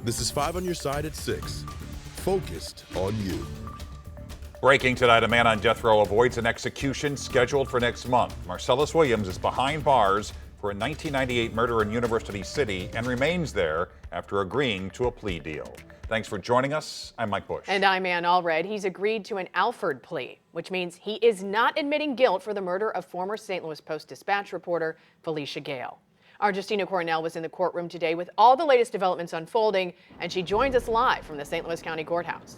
This is 5 on your side at 6. Focused on you. Breaking tonight, a man on death row avoids an execution scheduled for next month. Marcellus Williams is behind bars for a 1998 murder in University City and remains there after agreeing to a plea deal. Thanks for joining us. I'm Mike Bush. And I'm Ann Allred. He's agreed to an Alford plea, which means he is not admitting guilt for the murder of former St. Louis Post-Dispatch reporter Felicia Gale. Our Justina Cornell was in the courtroom today with all the latest developments unfolding, and she joins us live from the St. Louis County Courthouse.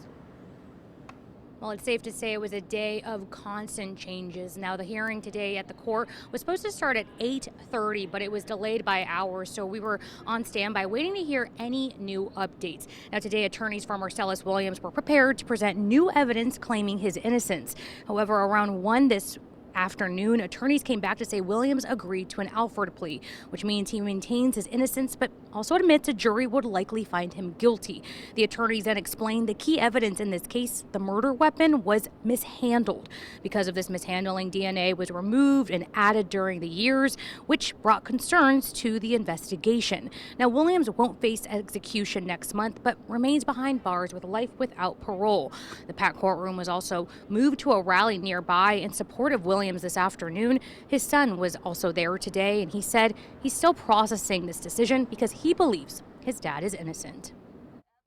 Well, it's safe to say it was a day of constant changes. Now, the hearing today at the court was supposed to start at 8:30, but it was delayed by hours, so we were on standby waiting to hear any new updates. Now, today, attorneys for Marcellus Williams were prepared to present new evidence claiming his innocence. However, around 1 this afternoon, attorneys came back to say Williams agreed to an Alford plea, which means he maintains his innocence but also admits a jury would likely find him guilty. The attorneys then explained the key evidence in this case, the murder weapon, was mishandled. Because of this mishandling, DNA was removed and added during the years, which brought concerns to the investigation. Now, Williams won't face execution next month but remains behind bars with life without parole. The packed courtroom was also moved to a rally nearby in support of Williams this afternoon. His son was also there today, and he said he's still processing this decision because he believes his dad is innocent.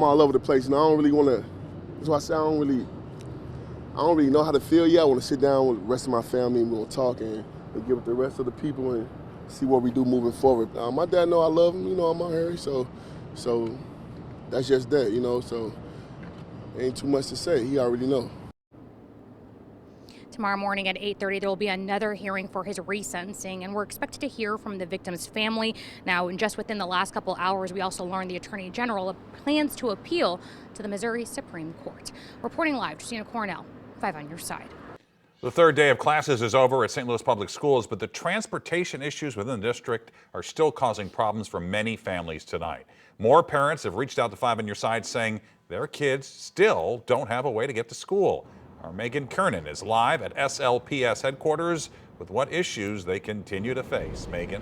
I'm all over the place, and I don't really want to. That's why I say I don't really know how to feel yet. I want to sit down with the rest of my family and we'll talk and get with the rest of the people and see what we do moving forward. My dad know I love him. I'm out here, so that's just that, So ain't too much to say. He already know. Tomorrow morning at 8:30, there will be another hearing for his resentencing, and we're expected to hear from the victim's family. Now, and just within the last couple hours, we also learned the Attorney General plans to appeal to the Missouri Supreme Court. Reporting live, Justina Cornell, 5 on your side. The third day of classes is over at St. Louis Public Schools, but the transportation issues within the district are still causing problems for many families tonight. More parents have reached out to 5 on your side saying their kids still don't have a way to get to school. Our Megan Kernan is live at SLPS headquarters with what issues they continue to face. Megan.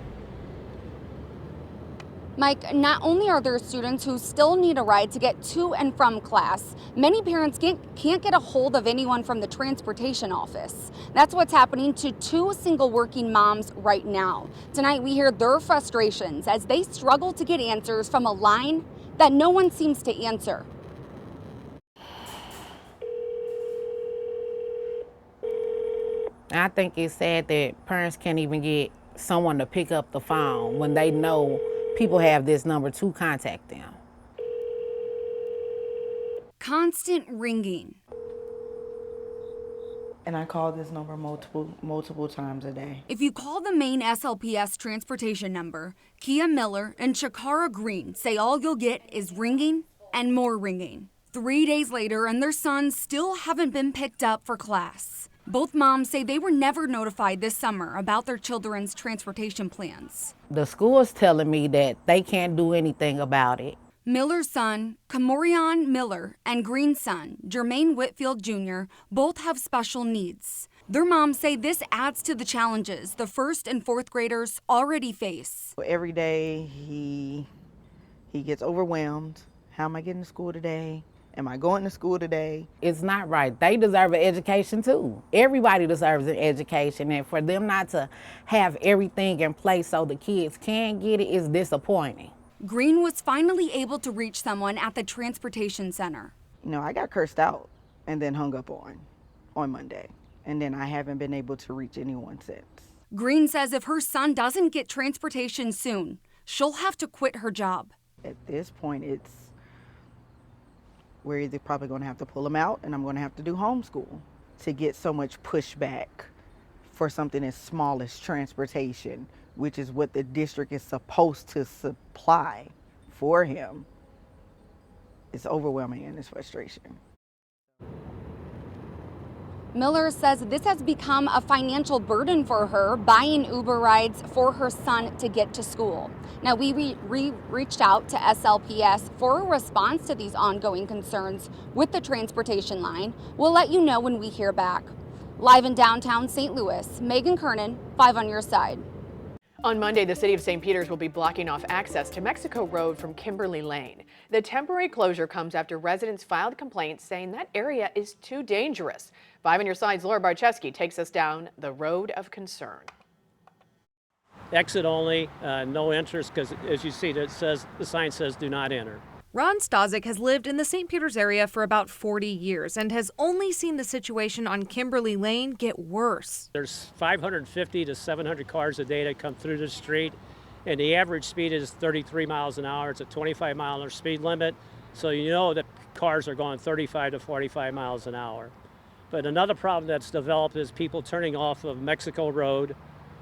Mike, not only are there students who still need a ride to get to and from class, many parents can't get a hold of anyone from the transportation office. That's what's happening to 2 single working moms right now. Tonight, we hear their frustrations as they struggle to get answers from a line that no one seems to answer. I think it's sad that parents can't even get someone to pick up the phone when they know people have this number to contact them. Constant ringing. And I call this number multiple times a day. If you call the main SLPS transportation number, Kia Miller and Shakara Green say all you'll get is ringing and more ringing. 3 days later, and their sons still haven't been picked up for class. Both moms say they were never notified this summer about their children's transportation plans. The school is telling me that they can't do anything about it. Miller's son, Kamorian Miller, and Green's son, Jermaine Whitfield Jr., both have special needs. Their moms say this adds to the challenges the 1st and 4th graders already face. Every day he gets overwhelmed. How am I getting to school today? Am I going to school today? It's not right. They deserve an education too. Everybody deserves an education, and for them not to have everything in place so the kids can get it is disappointing. Green was finally able to reach someone at the transportation center. I got cursed out and then hung up on Monday, and then I haven't been able to reach anyone since. Green says if her son doesn't get transportation soon, she'll have to quit her job. At this point, we're either probably going to have to pull them out and I'm going to have to do homeschool to get so much pushback for something as small as transportation, which is what the district is supposed to supply for him. It's overwhelming and it's frustration. Miller says this has become a financial burden for her, buying Uber rides for her son to get to school. Now, we reached out to SLPS for a response to these ongoing concerns with the transportation line. We'll let you know when we hear back. Live in downtown St. Louis, Megan Kernan, 5 on your side. On Monday, the city of St. Peters will be blocking off access to Mexico Road from Kimberly Lane. The temporary closure comes after residents filed complaints saying that area is too dangerous. 5 on your side's Laura Barczewski takes us down the road of concern. Exit only, no entrance, because as you see, the sign says do not enter. Ron Stazik has lived in the St. Peters area for about 40 years and has only seen the situation on Kimberly Lane get worse. There's 550 to 700 cars a day that come through the street, and the average speed is 33 miles an hour. It's a 25-mile-an-hour speed limit, so you know that cars are going 35 to 45 miles an hour. But another problem that's developed is people turning off of Mexico Road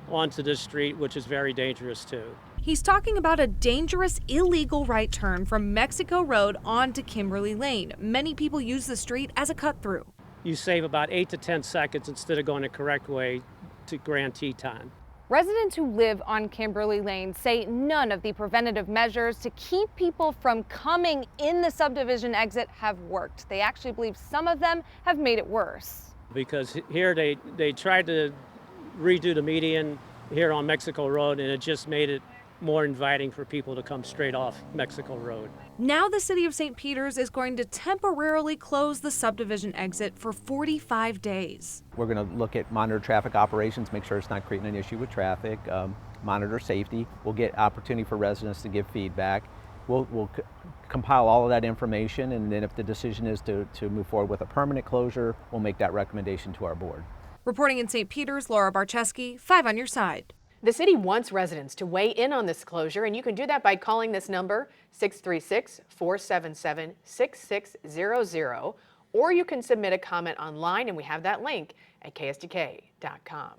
onto this street, which is very dangerous too. He's talking about a dangerous, illegal right turn from Mexico Road onto Kimberly Lane. Many people use the street as a cut-through. You save about 8 to 10 seconds instead of going the correct way to Grand Teton. Residents who live on Kimberly Lane say none of the preventative measures to keep people from coming in the subdivision exit have worked. They actually believe some of them have made it worse. Because here they tried to redo the median here on Mexico Road, and it just made it more inviting for people to come straight off Mexico Road. Now the city of St. Peters is going to temporarily close the subdivision exit for 45 days. We're going to look at monitor traffic operations, make sure it's not creating an issue with traffic, monitor safety. We'll get opportunity for residents to give feedback. We'll compile all of that information, and then if the decision is to move forward with a permanent closure, we'll make that recommendation to our board. Reporting in St. Peters, Laura Barczewski, 5 on your side. The city wants residents to weigh in on this closure, and you can do that by calling this number, 636-477-6600, or you can submit a comment online, and we have that link at ksdk.com.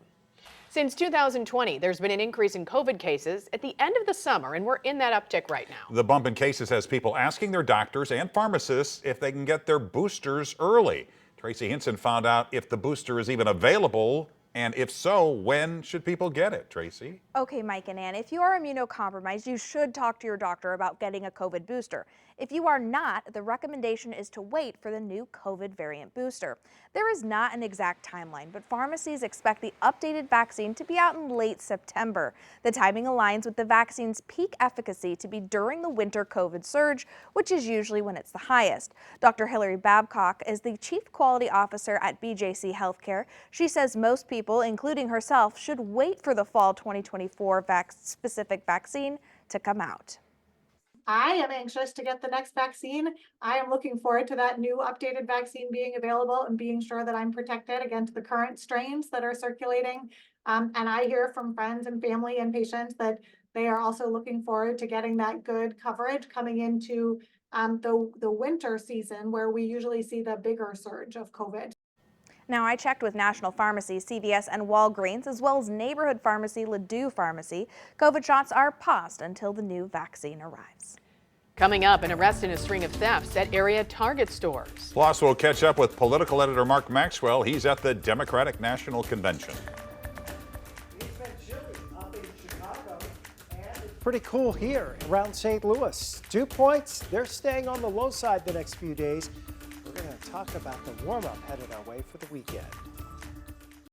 Since 2020, there's been an increase in COVID cases at the end of the summer, and we're in that uptick right now. The bump in cases has people asking their doctors and pharmacists if they can get their boosters early. Tracy Hinson found out if the booster is even available, and if so, when should people get it, Tracy? Okay, Mike and Ann, if you are immunocompromised, you should talk to your doctor about getting a COVID booster. If you are not, the recommendation is to wait for the new COVID variant booster. There is not an exact timeline, but pharmacies expect the updated vaccine to be out in late September. The timing aligns with the vaccine's peak efficacy to be during the winter COVID surge, which is usually when it's the highest. Dr. Hillary Babcock is the Chief Quality Officer at BJC Healthcare. She says most people, including herself, should wait for the fall 2024 specific vaccine to come out. I am anxious to get the next vaccine. I am looking forward to that new updated vaccine being available and being sure that I'm protected against the current strains that are circulating. And I hear from friends and family and patients that they are also looking forward to getting that good coverage coming into the winter season, where we usually see the bigger surge of COVID. Now, I checked with national pharmacies, CVS and Walgreens, as well as neighborhood pharmacy, Ladue Pharmacy. COVID shots are paused until the new vaccine arrives. Coming up, an arrest in a string of thefts at area Target stores. Plus, we'll catch up with political editor Mark Maxwell. He's at the Democratic National Convention. Pretty cool here around St. Louis. Dew points, they're staying on the low side the next few days. We're going to talk about the warm-up headed our way for the weekend.